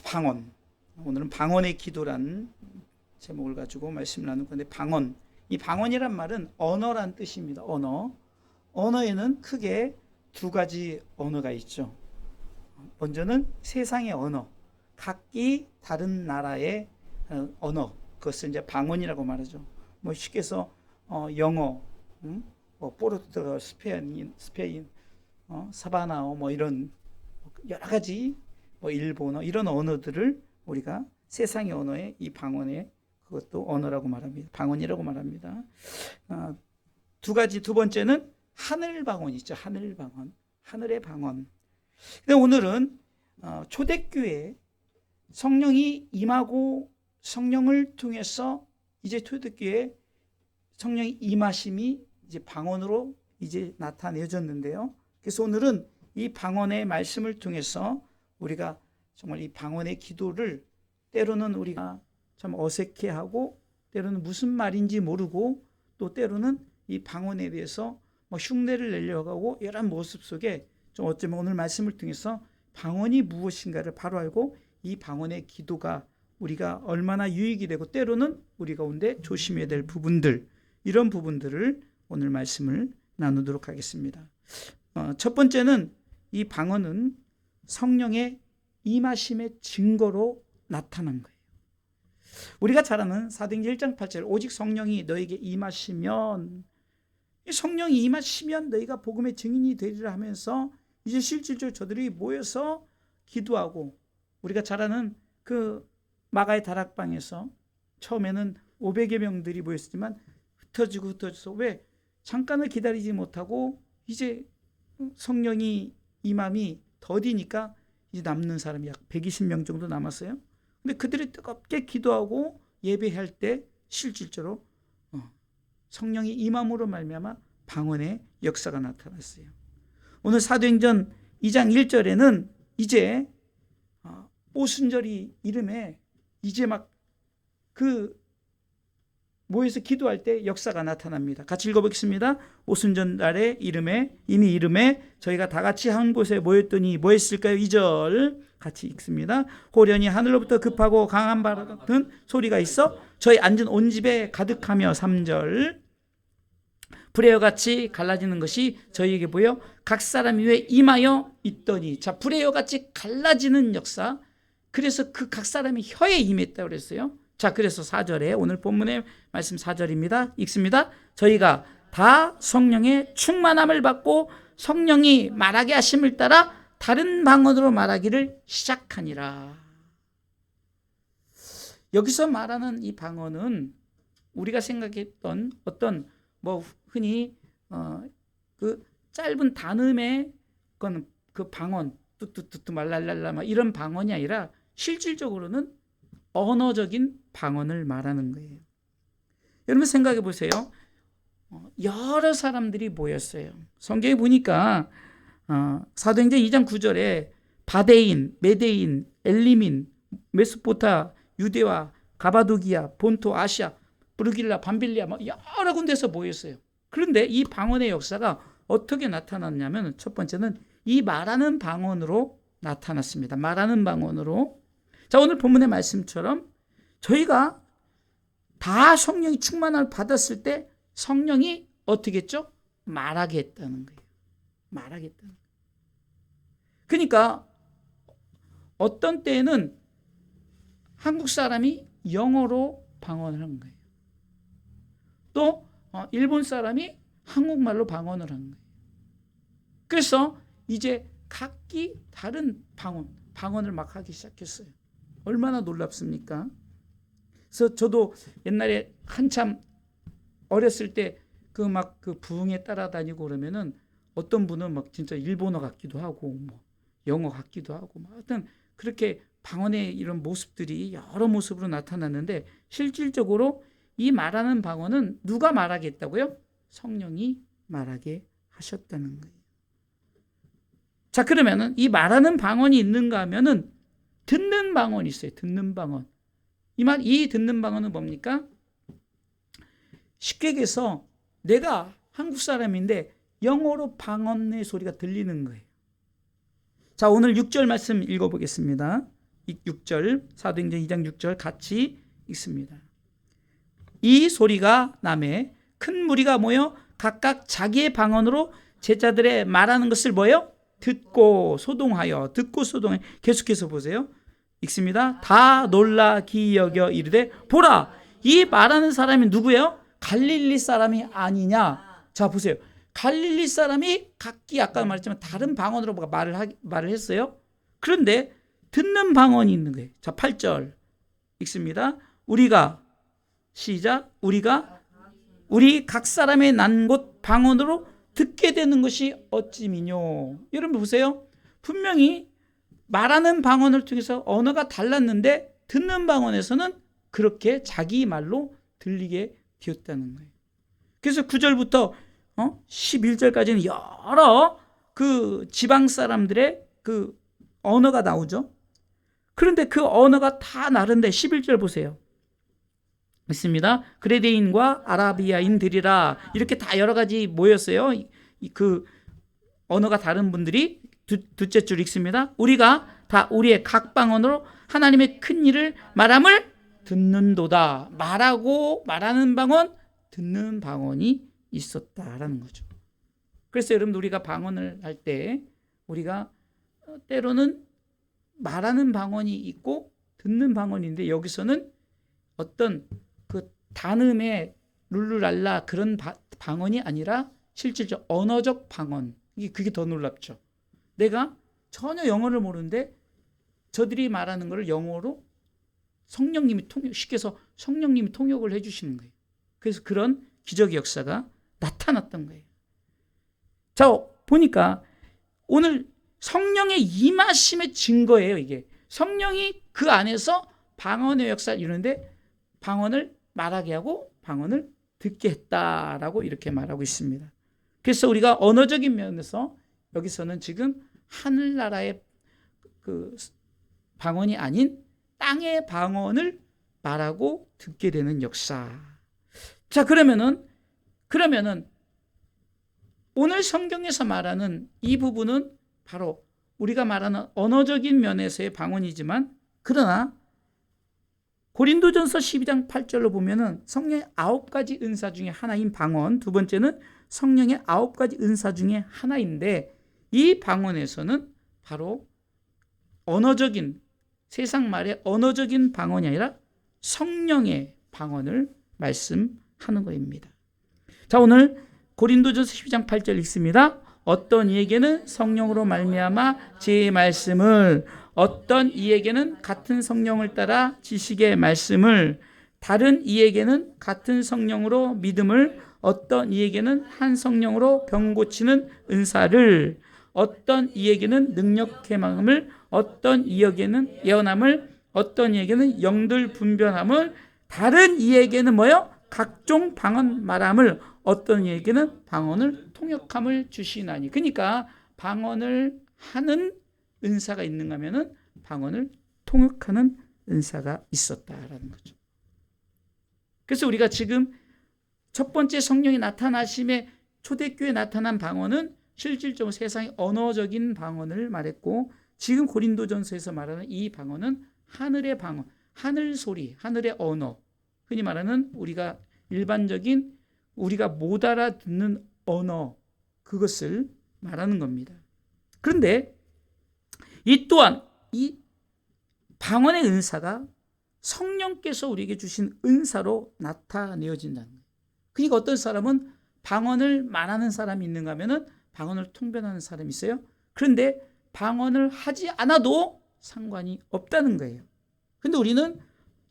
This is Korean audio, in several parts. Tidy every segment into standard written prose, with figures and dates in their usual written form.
방언. 오늘은 방언의 기도란 제목을 가지고 말씀을 나눌 건데, 방언. 이 방언이란 말은 언어란 뜻입니다. 언어. 언어에는 크게 두 가지 언어가 있죠. 먼저는 세상의 언어, 각기 다른 나라의 언어, 그것을 이제 방언이라고 말하죠. 뭐 쉽게 해서 영어, 뭐 포르투갈, 스페인, 사바나어, 뭐 이런 여러 가지, 뭐 일본어, 이런 언어들을 우리가 세상의 언어에, 이 방언에, 그것도 언어라고 말합니다. 방언이라고 말합니다. 두 가지. 두 번째는 하늘 방언 있죠. 하늘 방언, 하늘의 방언. 근데 오늘은 초대교회에 성령이 임하고 성령을 통해서 이제 초대교회에 성령이 임하심이 이제 방언으로 이제 나타내어졌는데요. 그래서 오늘은 이 방언의 말씀을 통해서 우리가 정말 이 방언의 기도를 때로는 우리가 참 어색해하고, 때로는 무슨 말인지 모르고, 또 때로는 이 방언에 대해서 뭐 흉내를 내려고 하고, 여러 모습 속에 좀 어쩌면 오늘 말씀을 통해서 방언이 무엇인가를 바로 알고, 이 방언의 기도가 우리가 얼마나 유익이 되고, 때로는 우리 가운데 조심해야 될 부분들, 이런 부분들을 오늘 말씀을 나누도록 하겠습니다. 첫 번째는 이 방언은 성령의 임하심의 증거로 나타난 거예요. 우리가 잘 아는 사도행전 1장 8절, 오직 성령이 너에게 임하시면, 성령이 임하시면 너희가 복음의 증인이 되리라 하면서 이제 실질적으로 저들이 모여서 기도하고, 우리가 잘 아는 그 마가의 다락방에서 처음에는 500여 명들이 모였지만 흩어져서, 왜? 잠깐을 기다리지 못하고 이제 성령이 임함이 더디니까 이제 남는 사람이 약 120명 정도 남았어요. 근데 그들이 뜨겁게 기도하고 예배할 때 실질적으로 성령이 임함으로 말미암아 방언의 역사가 나타났어요. 오늘 사도행전 2장 1절에는 이제 오순절이 이름에 이제 막 그 모여서 기도할 때 역사가 나타납니다. 같이 읽어보겠습니다. 오순절 날에 이미 이름에 저희가 다 같이 한 곳에 모였더니 뭐 했을까요? 2절 같이 읽습니다. 호련히 하늘로부터 급하고 강한 바람 같은 소리가 있어 저희 앉은 온 집에 가득하며, 3절 불의 같이 갈라지는 것이 저희에게 보여 각 사람 위에 임하여 있더니. 자, 불의 같이 갈라지는 역사. 그래서 그 각 사람이 혀에 임했다고 그랬어요. 자, 그래서 4절에 오늘 본문의 말씀 4절입니다. 읽습니다. 저희가 다 성령의 충만함을 받고 성령이 말하게 하심을 따라 다른 방언으로 말하기를 시작하니라. 여기서 말하는 이 방언은 우리가 생각했던 어떤 뭐 흔히 그 짧은 단음의 그 방언, 뚜뚜뚜뚜 말랄랄라 이런 방언이 아니라 실질적으로는 언어적인 방언을 말하는 거예요. 여러분 생각해 보세요. 여러 사람들이 모였어요. 성경에 보니까 사도행전 2장 9절에 바데인, 메데인, 엘리민, 메소포타, 유대와 가바도기아, 본토, 아시아, 브루길라, 밤빌리아 여러 군데서 모였어요. 그런데 이 방언의 역사가 어떻게 나타났냐면, 첫 번째는 이 말하는 방언으로 나타났습니다. 말하는 방언으로. 자, 오늘 본문의 말씀처럼 저희가 다 성령이 충만함을 받았을 때 성령이 어떻게 했죠? 말하게 했다는 거예요. 말하게 했다는 거예요. 그러니까 어떤 때에는 한국 사람이 영어로 방언을 한 거예요. 또 일본 사람이 한국말로 방언을 한 거예요. 그래서 이제 각기 다른 방언을 막 하기 시작했어요. 얼마나 놀랍습니까? 그래서 저도 옛날에 한참 어렸을 때 그 부흥에 따라다니고 그러면은 어떤 분은 막 진짜 일본어 같기도 하고 뭐 영어 같기도 하고 막 하여튼 그렇게 방언의 이런 모습들이 여러 모습으로 나타났는데, 실질적으로 이 말하는 방언은 누가 말하게 했다고요? 성령이 말하게 하셨다는 거예요. 자, 그러면은 이 말하는 방언이 있는가 하면은 듣는 방언이 있어요. 듣는 방언. 이 듣는 방언은 뭡니까? 쉽게 얘기해서 내가 한국 사람인데 영어로 방언의 소리가 들리는 거예요. 자, 오늘 6절 말씀 읽어보겠습니다. 6절, 사도행전 2장 6절 같이 읽습니다. 이 소리가 나매 큰 무리가 모여 각각 자기의 방언으로 제자들의 말하는 것을 뭐예요? 듣고 소동하여 계속해서 보세요. 읽습니다. 다 놀라 기여겨 이르되 보라, 이 말하는 사람이 누구예요? 갈릴리 사람이 아니냐. 자 보세요. 갈릴리 사람이 각기 아까 말했지만 다른 방언으로 말을 했어요. 그런데 듣는 방언이 있는 거예요. 자 8절 읽습니다. 우리가 시작. 우리 각 사람의 난 곳 방언으로 듣게 되는 것이 어찌미뇨. 여러분 보세요. 분명히 말하는 방언을 통해서 언어가 달랐는데 듣는 방언에서는 그렇게 자기 말로 들리게 되었다는 거예요. 그래서 9절부터 11절까지는 여러 그 지방 사람들의 그 언어가 나오죠. 그런데 그 언어가 다 다른데 11절 보세요. 있습니다. 그레데인과 아라비아인들이라 이렇게 다 여러 가지 모였어요. 그 언어가 다른 분들이 둘째 줄 읽습니다. 우리가 다 우리의 각 방언으로 하나님의 큰 일을 말함을 듣는도다. 말하는 방언, 듣는 방언이 있었다라는 거죠. 그래서 여러분 우리가 방언을 할 때 우리가 때로는 말하는 방언이 있고 듣는 방언인데 여기서는 어떤 그 단음의 룰루랄라 그런 방언이 아니라 실질적 언어적 방언. 그게 더 놀랍죠. 내가 전혀 영어를 모르는데 저들이 말하는 것을 영어로 쉽게 해서 성령님이 통역을 해주시는 거예요. 그래서 그런 기적의 역사가 나타났던 거예요. 자, 보니까 오늘 성령의 임하심의 증거예요, 이게. 성령이 그 안에서 방언의 역사를 이루는데 방언을 말하게 하고 방언을 듣게 했다라고 이렇게 말하고 있습니다. 그래서 우리가 언어적인 면에서 여기서는 지금 하늘나라의 그 방언이 아닌 땅의 방언을 말하고 듣게 되는 역사. 자, 그러면은 오늘 성경에서 말하는 이 부분은 바로 우리가 말하는 언어적인 면에서의 방언이지만 그러나 고린도전서 12장 8절로 보면은 성령의 9가지 은사 중에 하나인 방언, 두 번째는 성령의 9가지 은사 중에 하나인데 이 방언에서는 바로 언어적인 세상 말의 언어적인 방언이 아니라 성령의 방언을 말씀하는 것입니다. 자, 오늘 고린도전서 12장 8절 읽습니다. 어떤 이에게는 성령으로 말미암아 제 말씀을, 어떤 이에게는 같은 성령을 따라 지식의 말씀을, 다른 이에게는 같은 성령으로 믿음을, 어떤 이에게는 한 성령으로 병 고치는 은사를, 어떤 이에게는 능력 해망을, 어떤 이에게는 예언함을, 어떤 이에게는 영들 분별함을, 다른 이에게는 뭐요? 각종 방언 말함을, 어떤 이에게는 방언을 통역함을 주시나니. 그러니까 방언을 하는 은사가 있는가 하면은 방언을 통역하는 은사가 있었다라는 거죠. 그래서 우리가 지금 첫 번째 성령이 나타나심에 초대교회에 나타난 방언은 실질적으로 세상의 언어적인 방언을 말했고, 지금 고린도전서에서 말하는 이 방언은 하늘의 방언, 하늘 소리, 하늘의 언어, 흔히 말하는 우리가 일반적인 우리가 못 알아듣는 언어, 그것을 말하는 겁니다. 그런데 이 또한 이 방언의 은사가 성령께서 우리에게 주신 은사로 나타내어진다는 거예요. 그러니까 어떤 사람은 방언을 말하는 사람이 있는가 하면은 방언을 통변하는 사람이 있어요. 그런데 방언을 하지 않아도 상관이 없다는 거예요. 근데 우리는,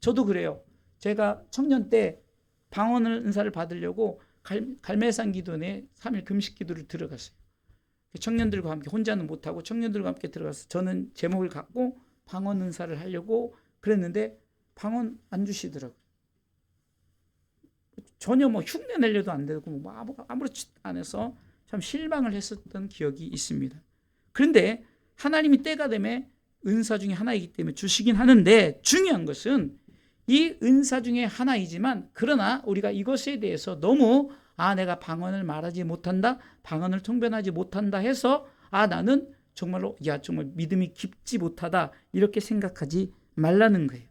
저도 그래요. 제가 청년 때 방언을 은사를 받으려고 갈매산 기도원에 3일 금식 기도를 들어갔어요. 청년들과 함께, 혼자는 못하고 청년들과 함께 들어가서 저는 제목을 갖고 방언 은사를 하려고 그랬는데 방언 안 주시더라고요. 전혀 흉내 내려도 안 되고 아무렇지 않아서 참 실망을 했었던 기억이 있습니다. 그런데 하나님이 때가 되면 은사 중에 하나이기 때문에 주시긴 하는데, 중요한 것은 이 은사 중에 하나이지만 그러나 우리가 이것에 대해서 너무 내가 방언을 말하지 못한다, 방언을 통변하지 못한다 해서 나는 정말로 정말 믿음이 깊지 못하다 이렇게 생각하지 말라는 거예요.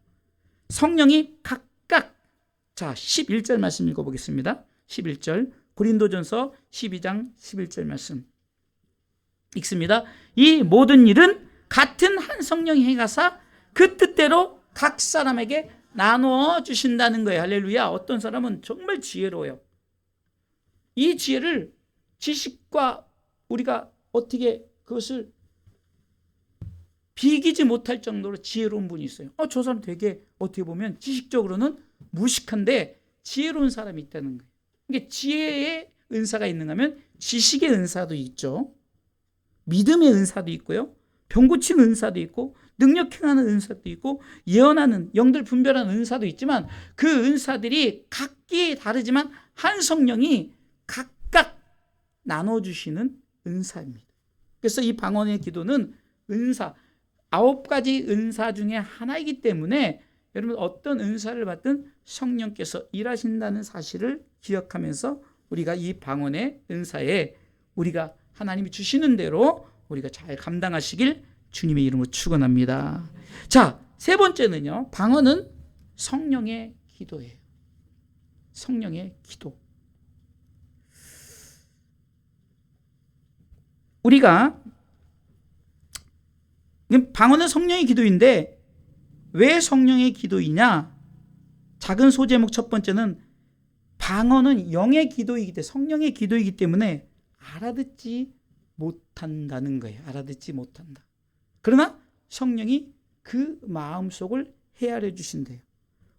성령이 각각, 자 11절 말씀 읽어보겠습니다. 11절 고린도전서 12장 11절 말씀 읽습니다. 이 모든 일은 같은 한 성령이 행하사 그 뜻대로 각 사람에게 나누어 주신다는 거예요. 할렐루야. 어떤 사람은 정말 지혜로워요. 이 지혜를 지식과 우리가 어떻게 그것을 비기지 못할 정도로 지혜로운 분이 있어요. 저 사람 되게 어떻게 보면 지식적으로는 무식한데 지혜로운 사람이 있다는 거예요. 그러니까 지혜의 은사가 있는가 하면 지식의 은사도 있죠. 믿음의 은사도 있고요. 병 고치는 은사도 있고 능력 행하는 은사도 있고 예언하는 영들 분별하는 은사도 있지만 그 은사들이 각기 다르지만 한 성령이 각각 나눠주시는 은사입니다. 그래서 이 방언의 기도는 은사 9가지 은사 중에 하나이기 때문에 여러분 어떤 은사를 받든 성령께서 일하신다는 사실을 기억하면서 우리가 이 방언의 은사에 우리가 하나님이 주시는 대로 우리가 잘 감당하시길 주님의 이름으로 축원합니다. 자, 세 번째는요. 방언은 성령의 기도예요. 성령의 기도. 우리가 방언은 성령의 기도인데 왜 성령의 기도이냐? 작은 소제목 첫 번째는 방언은 영의 기도이기 때문에 성령의 기도이기 때문에 알아듣지 못한다는 거예요. 알아듣지 못한다. 그러나 성령이 그 마음속을 헤아려 주신대요.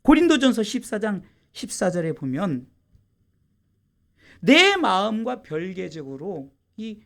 고린도전서 14장 14절에 보면 내 마음과 별개적으로 이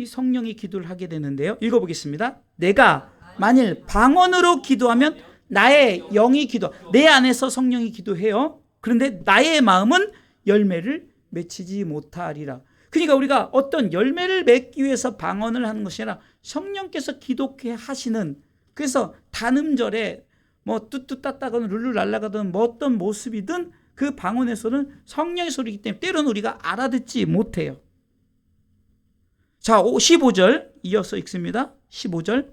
성령의 기도를 하게 되는데요. 읽어보겠습니다. 내가 만일 방언으로 기도하면 나의 영이 기도, 내 안에서 성령이 기도해요. 그런데 나의 마음은 열매를 맺히지 못하리라. 그러니까 우리가 어떤 열매를 맺기 위해서 방언을 하는 것이 아니라 성령께서 기독해 하시는, 그래서 단음절에 뭐 뚜뚜따따거든 룰루랄라거든 뭐 어떤 모습이든 그 방언에서는 성령의 소리이기 때문에 때로는 우리가 알아듣지 못해요. 자, 15절 이어서 읽습니다. 15절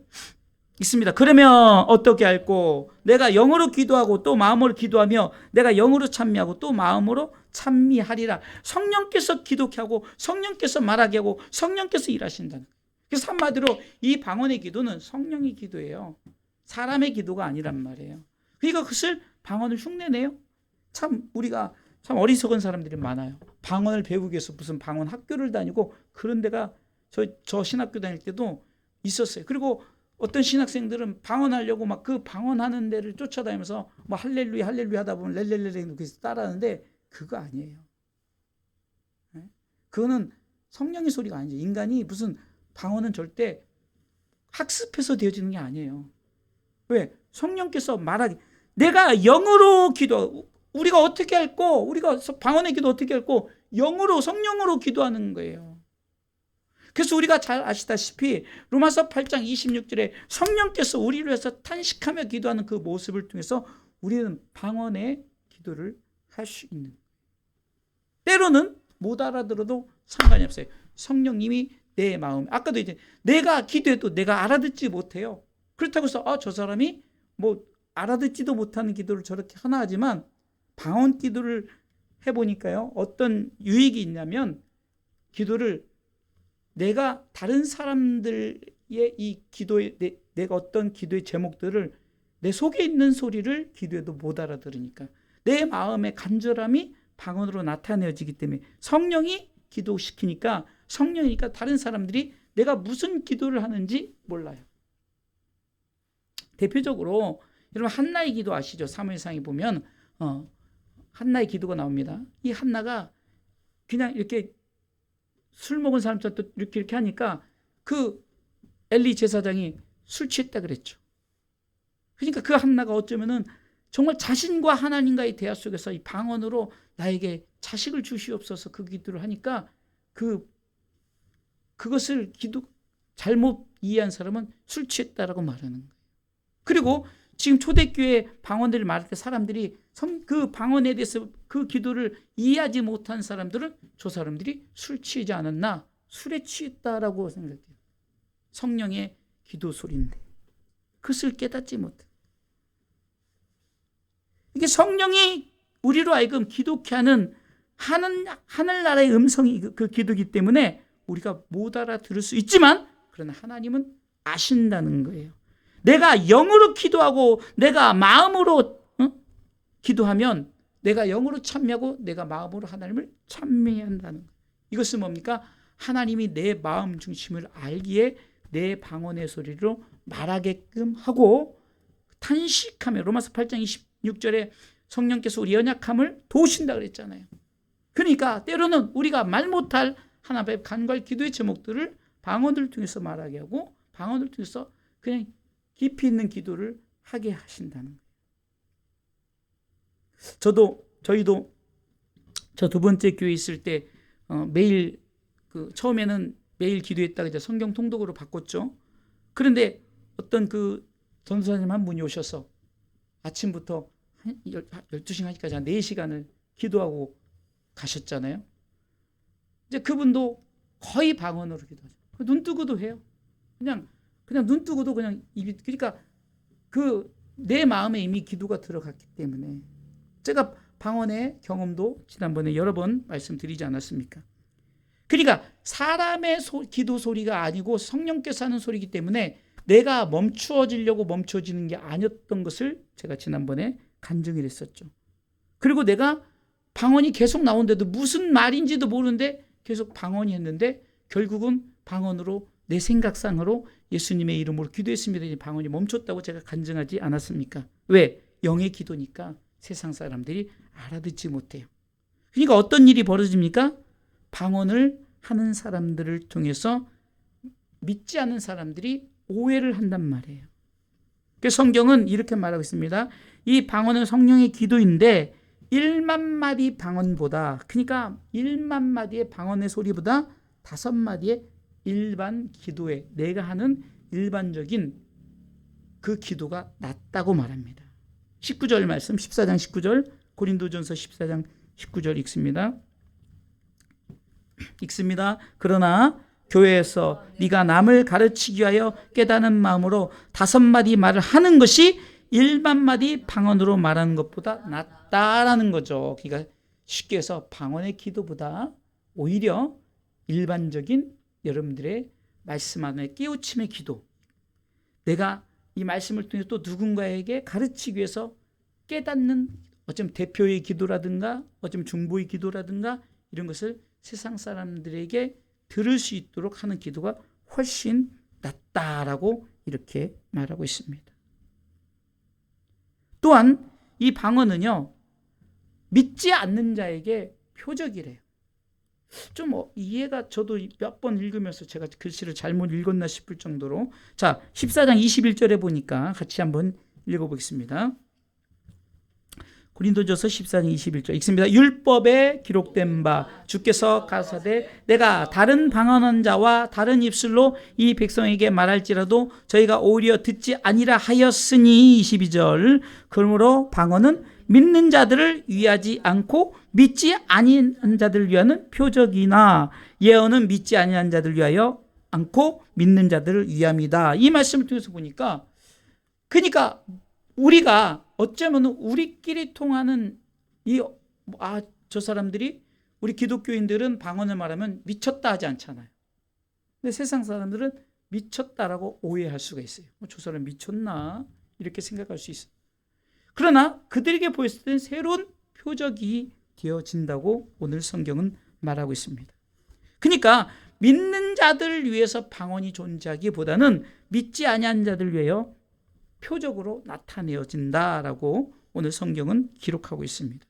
읽습니다. 그러면 어떻게 할꼬? 내가 영으로 기도하고 또 마음으로 기도하며 내가 영으로 찬미하고 또 마음으로 찬미하리라. 성령께서 기독해 하고 성령께서 말하게 하고 성령께서 일하신다는. 그래서 한마디로 이 방언의 기도는 성령의 기도예요. 사람의 기도가 아니란 말이에요. 그러니까 그것을 방언을 흉내내요. 참 우리가 참 어리석은 사람들이 많아요. 방언을 배우기 위해서 무슨 방언 학교를 다니고 그런 데가 저 신학교 다닐 때도 있었어요. 그리고 어떤 신학생들은 방언하려고 막 그 방언하는 데를 쫓아다니면서 뭐 할렐루야 할렐루야 하다 보면 렐렐렐레 그래서 따라하는데 그거 아니에요. 그거는 성령의 소리가 아니죠. 인간이 무슨 방언은 절대 학습해서 되어지는 게 아니에요. 왜? 성령께서 말하기, 내가 영으로 기도, 우리가 어떻게 할꼬? 우리가 방언의 기도 어떻게 할꼬? 영으로, 성령으로 기도하는 거예요. 그래서 우리가 잘 아시다시피 로마서 8장 26절에 성령께서 우리를 위해서 탄식하며 기도하는 그 모습을 통해서 우리는 방언의 기도를 할 수 있는 거예요. 때로는 못 알아들어도 상관이 없어요. 성령님이 내 마음, 아까도 이제 내가 기도해도 내가 알아듣지 못해요. 그렇다고 해서 저 사람이 뭐 알아듣지도 못하는 기도를 저렇게 하나 하지만 방언 기도를 해보니까요, 어떤 유익이 있냐면 기도를 내가 다른 사람들의 이 기도에 내가 어떤 기도의 제목들을 내 속에 있는 소리를 기도해도 못 알아들으니까 내 마음의 간절함이 방언으로 나타내어지기 때문에 성령이 기도시키니까 성령이니까 다른 사람들이 내가 무슨 기도를 하는지 몰라요. 대표적으로 여러분 한나의 기도 아시죠? 사무엘상에 보면 한나의 기도가 나옵니다. 이 한나가 그냥 이렇게 술 먹은 사람처럼 이렇게 하니까 그 엘리 제사장이 술 취했다 그랬죠. 그러니까 그 한나가 어쩌면은 정말 자신과 하나님과의 대화 속에서 이 방언으로 나에게 자식을 주시옵소서 그 기도를 하니까 그것을 잘못 이해한 사람은 술 취했다라고 말하는 거예요. 그리고 지금 초대교회 방언들을 말할 때 사람들이 그 방언에 대해서 그 기도를 이해하지 못한 사람들은 저 사람들이 술 취하지 않았나? 술에 취했다라고 생각해요. 성령의 기도 소리인데 그것을 깨닫지 못해. 이게 성령이 우리로 하여금 기독케 하는 하늘나라의 음성이 그 기도이기 때문에 우리가 못 알아들을 수 있지만 그러나 하나님은 아신다는 거예요. 내가 영으로 기도하고 내가 마음으로 기도하면 내가 영으로 참여하고 내가 마음으로 하나님을 찬미해야 한다는 거예요. 이것은 뭡니까? 하나님이 내 마음 중심을 알기에 내 방언의 소리로 말하게끔 하고 탄식하며 로마서 8장 26절에 성령께서 우리 연약함을 도우신다 그랬잖아요. 그러니까 때로는 우리가 말 못할 하나님의 간구할 기도의 제목들을 방언을 통해서 말하게 하고 방언을 통해서 그냥 깊이 있는 기도를 하게 하신다는 거예요. 저희도 저 두 번째 교회 있을 때 매일 처음에는 매일 기도했다가 이제 성경 통독으로 바꿨죠. 그런데 어떤 그 전도사님 한 분이 오셔서 아침부터 12시간까지 한 4시간을 기도하고 가셨잖아요. 이제 그분도 거의 방언으로 기도하죠. 눈 뜨고도 해요. 그냥 눈 뜨고도 그냥 입이, 그러니까 내 마음에 이미 기도가 들어갔기 때문에 제가 방언의 경험도 지난번에 여러 번 말씀드리지 않았습니까? 그러니까 사람의 기도 소리가 아니고 성령께서 하는 소리이기 때문에 내가 멈추어지려고 멈춰지는 게 아니었던 것을 제가 지난번에 간증을 했었죠. 그리고 내가 방언이 계속 나오는데도 무슨 말인지도 모르는데 계속 방언이 했는데 결국은 방언으로 내 생각상으로 예수님의 이름으로 기도했습니다. 방언이 멈췄다고 제가 간증하지 않았습니까? 왜? 영의 기도니까 세상 사람들이 알아듣지 못해요. 그러니까 어떤 일이 벌어집니까? 방언을 하는 사람들을 통해서 믿지 않는 사람들이 오해를 한단 말이에요. 그래서 성경은 이렇게 말하고 있습니다. 이 방언은 성령의 기도인데 1만 마디 방언보다, 그러니까 1만 마디의 방언의 소리보다 5마디의 일반 기도에 내가 하는 일반적인 그 기도가 낫다고 말합니다. 19절 말씀 14장 19절 고린도전서 14장 19절 읽습니다. 그러나 교회에서 네가 남을 가르치기 위하여 깨닫는 마음으로 5마디 말을 하는 것이 1만 마디 방언으로 말하는 것보다 낫다라는 거죠. 그러니까 쉽게 해서 방언의 기도보다 오히려 일반적인 여러분들의 말씀 안에 깨우침의 기도, 내가 이 말씀을 통해 또 누군가에게 가르치기 위해서 깨닫는 어쩌면 대표의 기도라든가 어쩌면 중보의 기도라든가 이런 것을 세상 사람들에게 들을 수 있도록 하는 기도가 훨씬 낫다라고 이렇게 말하고 있습니다. 또한 이 방언은요, 믿지 않는 자에게 표적이래요. 좀 이해가, 저도 몇 번 읽으면서 제가 글씨를 잘못 읽었나 싶을 정도로. 자, 14장 21절에 보니까 같이 한번 읽어보겠습니다. 고린도전서 14장 21절 읽습니다. 율법에 기록된 바 주께서 가라사대 내가 다른 방언한 자와 다른 입술로 이 백성에게 말할지라도 저희가 오히려 듣지 아니라 하였으니 22절 그러므로 방언은 믿는 자들을 위하지 않고 믿지 아니한 자들을 위하는 표적이나 예언은 믿지 아니한 자들을 위하여 않고 믿는 자들을 위함이다. 이 말씀을 통해서 보니까 그러니까 우리가 어쩌면 우리끼리 통하는 저 사람들이, 우리 기독교인들은 방언을 말하면 미쳤다 하지 않잖아요. 근데 세상 사람들은 미쳤다라고 오해할 수가 있어요. 저 사람 미쳤나? 이렇게 생각할 수 있어요. 그러나 그들에게 보였을 때는 새로운 표적이 되어진다고 오늘 성경은 말하고 있습니다. 그러니까 믿는 자들을 위해서 방언이 존재하기보다는 믿지 아니한 자들을 위하여 표적으로 나타내어진다라고 오늘 성경은 기록하고 있습니다.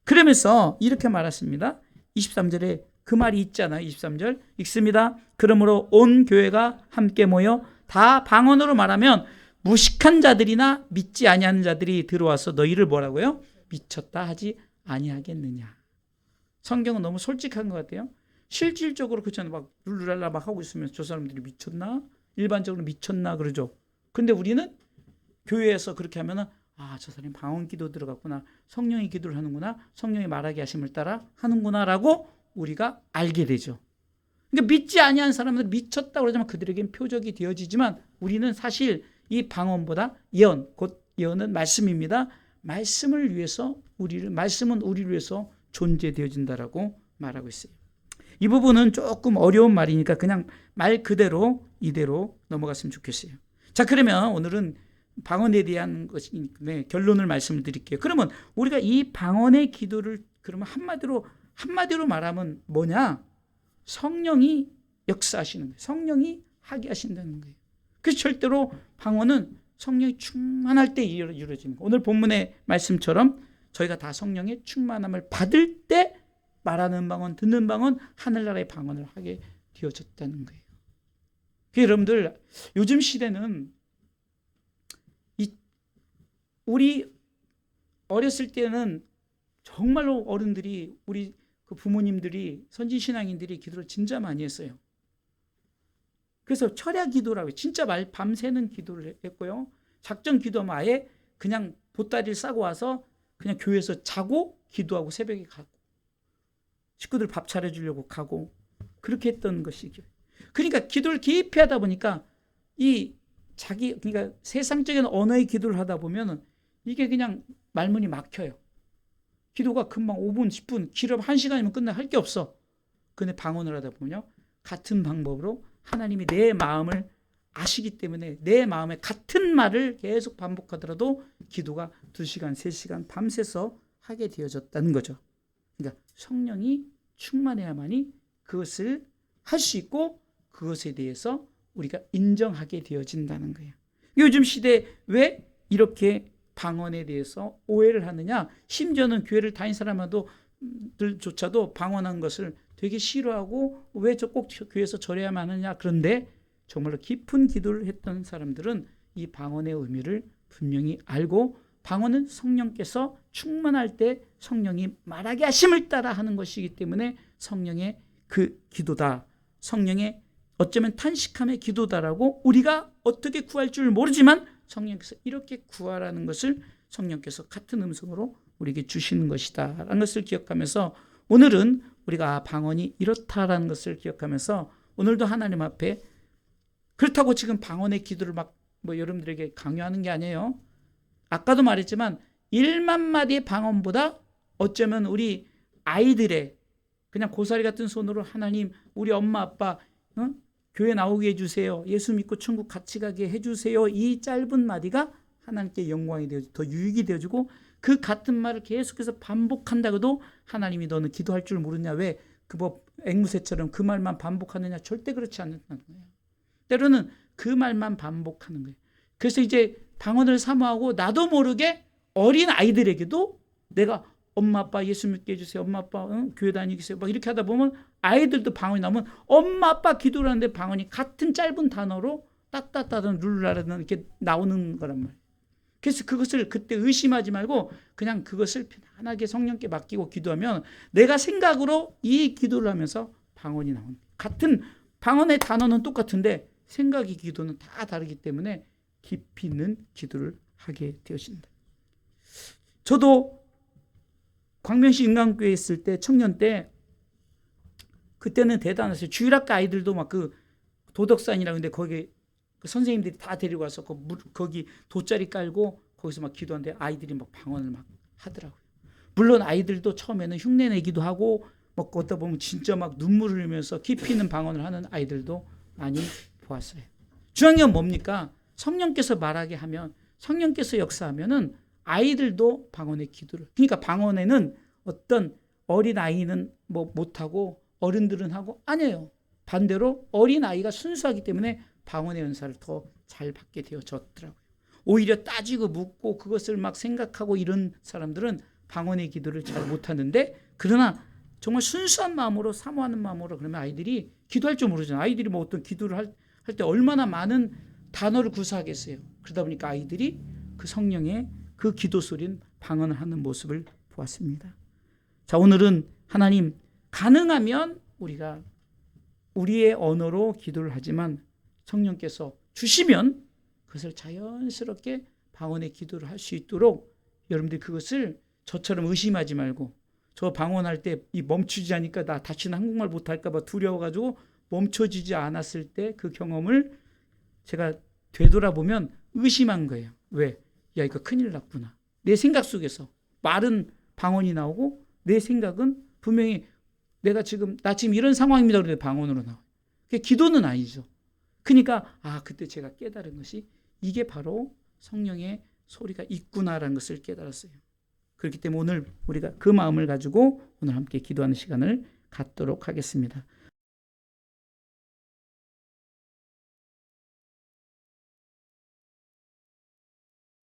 그러면서 이렇게 말했습니다. 23절에 그 말이 있잖아요. 23절 읽습니다. 그러므로 온 교회가 함께 모여 다 방언으로 말하면 무식한 자들이나 믿지 아니하는 자들이 들어와서 너희를 뭐라고요? 미쳤다 하지 아니하겠느냐. 성경은 너무 솔직한 것 같아요. 실질적으로 그렇잖아요. 막 룰루랄라 막 하고 있으면 저 사람들이 미쳤나? 일반적으로 미쳤나 그러죠. 근데 우리는 교회에서 그렇게 하면은 저 사람이 방언 기도 들어갔구나, 성령의 기도를 하는구나, 성령이 말하게 하심을 따라 하는구나라고 우리가 알게 되죠. 그러니까 믿지 아니한 사람들은 미쳤다 그러지만 그들에겐 표적이 되어지지만 우리는 사실 이 방언보다 예언, 곧 예언은 말씀입니다. 말씀을 위해서 말씀은 우리를 위해서 존재되어진다라고 말하고 있어요. 이 부분은 조금 어려운 말이니까 그냥 말 그대로 이대로 넘어갔으면 좋겠어요. 자, 그러면 오늘은 방언에 대한 것이니까 결론을 말씀을 드릴게요. 그러면 우리가 이 방언의 기도를 그러면 한마디로 말하면 뭐냐? 성령이 역사하시는 거예요. 성령이 하게 하신다는 거예요. 그래서 절대로 방언은 성령이 충만할 때 이루어지는 거예요. 오늘 본문의 말씀처럼 저희가 다 성령의 충만함을 받을 때 말하는 방언, 듣는 방언, 하늘나라의 방언을 하게 되어졌다는 거예요. 여러분들 요즘 시대는 우리 어렸을 때는 정말로 어른들이 우리 그 부모님들이 선지신앙인들이 기도를 진짜 많이 했어요. 그래서 철야 기도라고 진짜 밤새는 기도를 했고요. 작정 기도하면 아예 그냥 보따리를 싸고 와서 그냥 교회에서 자고 기도하고 새벽에 가고 식구들 밥 차려주려고 가고 그렇게 했던 것이. 그러니까 기도를 깊이 하다 보니까 그러니까 세상적인 언어의 기도를 하다 보면 이게 그냥 말문이 막혀요. 기도가 금방 5분, 10분, 길어 1시간이면 끝나 할 게 없어. 근데 방언을 하다 보면요. 같은 방법으로 하나님이 내 마음을 아시기 때문에 내 마음에 같은 말을 계속 반복하더라도 기도가 2시간, 3시간 밤새서 하게 되어졌다는 거죠. 그러니까 성령이 충만해야만이 그것을 할 수 있고 그것에 대해서 우리가 인정하게 되어진다는 거예요. 요즘 시대에 왜 이렇게 방언에 대해서 오해를 하느냐? 심지어는 교회를 다닌 사람들조차도 방언한 것을 되게 싫어하고 왜 저 꼭 교회에서 절해야만 하느냐? 그런데 정말로 깊은 기도를 했던 사람들은 이 방언의 의미를 분명히 알고 방언은 성령께서 충만할 때 성령이 말하게 하심을 따라 하는 것이기 때문에 성령의 그 기도다. 성령의 어쩌면 탄식함의 기도다라고 우리가 어떻게 구할 줄 모르지만 성령께서 이렇게 구하라는 것을 성령께서 같은 음성으로 우리에게 주시는 것이다 라는 것을 기억하면서 오늘은 우리가 방언이 이렇다라는 것을 기억하면서 오늘도 하나님 앞에 그렇다고 지금 방언의 기도를 여러분들에게 강요하는 게 아니에요. 아까도 말했지만 1만 마디의 방언보다 어쩌면 우리 아이들의 그냥 고사리 같은 손으로 하나님 우리 엄마 아빠 교회 나오게 해주세요. 예수 믿고 천국 같이 가게 해주세요. 이 짧은 마디가 하나님께 영광이 되어지고 더 유익이 되어지고 그 같은 말을 계속해서 반복한다고도 하나님이 너는 기도할 줄 모르냐 왜 앵무새처럼 그 말만 반복하느냐 절대 그렇지 않는다는 거예요. 때로는 그 말만 반복하는 거예요. 그래서 이제 방언을 사모하고 나도 모르게 어린 아이들에게도 내가 엄마 아빠 예수 믿게 해주세요. 엄마 아빠 교회 다니게 해주세요. 막 이렇게 하다 보면 아이들도 방언이 나오면 엄마 아빠 기도를 하는데 방언이 같은 짧은 단어로 따따따든 룰라라든 이렇게 나오는 거란 말이에요. 그래서 그것을 그때 의심하지 말고 그냥 그것을 편안하게 성령께 맡기고 기도하면 내가 생각으로 이 기도를 하면서 방언이 나오는 거예요. 같은 방언의 단어는 똑같은데 생각이 기도는 다 다르기 때문에 깊이 있는 기도를 하게 되어진다. 저도 광명시 인강교회에 있을 때 청년 때 그때는 대단했어요. 주일학교 아이들도 막 그 도덕산이라고 하는데 거기 그 선생님들이 다 데리고 와서 거기 돗자리 깔고 거기서 막 기도하는데 아이들이 막 방언을 막 하더라고요. 물론 아이들도 처음에는 흉내 내기도 하고 막 걷다 보면 진짜 막 눈물을 흘리면서 깊이 있는 방언을 하는 아이들도 많이 보았어요. 중요한 건 뭡니까? 성령께서 말하게 하면 성령께서 역사하면은 아이들도 방언의 기도를 그러니까 방언에는 어떤 어린 아이는 못하고 어른들은 하고 아니에요. 반대로 어린 아이가 순수하기 때문에 방언의 연사를 더 잘 받게 되어졌더라고요. 오히려 따지고 묻고 그것을 막 생각하고 이런 사람들은 방언의 기도를 잘 못하는데 그러나 정말 순수한 마음으로 사모하는 마음으로 그러면 아이들이 기도할 줄 모르잖아요. 아이들이 어떤 기도를 할 때 얼마나 많은 단어를 구사하겠어요. 그러다 보니까 아이들이 그 성령의 그 기도 소리는 방언을 하는 모습을 보았습니다. 자, 오늘은 하나님 가능하면 우리가 우리의 언어로 기도를 하지만 성령께서 주시면 그것을 자연스럽게 방언의 기도를 할 수 있도록 여러분들이 그것을 저처럼 의심하지 말고 저 방언할 때 이 멈추지 않으니까 나 다시는 한국말 못할까 봐 두려워가지고 멈춰지지 않았을 때 그 경험을 제가 되돌아보면 의심한 거예요. 왜? 야, 이거 큰일 났구나. 내 생각 속에서 말은 방언이 나오고 내 생각은 분명히 나 지금 이런 상황입니다. 그런데 방언으로 나와요. 그게 기도는 아니죠. 그러니까 그때 제가 깨달은 것이 이게 바로 성령의 소리가 있구나라는 것을 깨달았어요. 그렇기 때문에 오늘 우리가 그 마음을 가지고 오늘 함께 기도하는 시간을 갖도록 하겠습니다.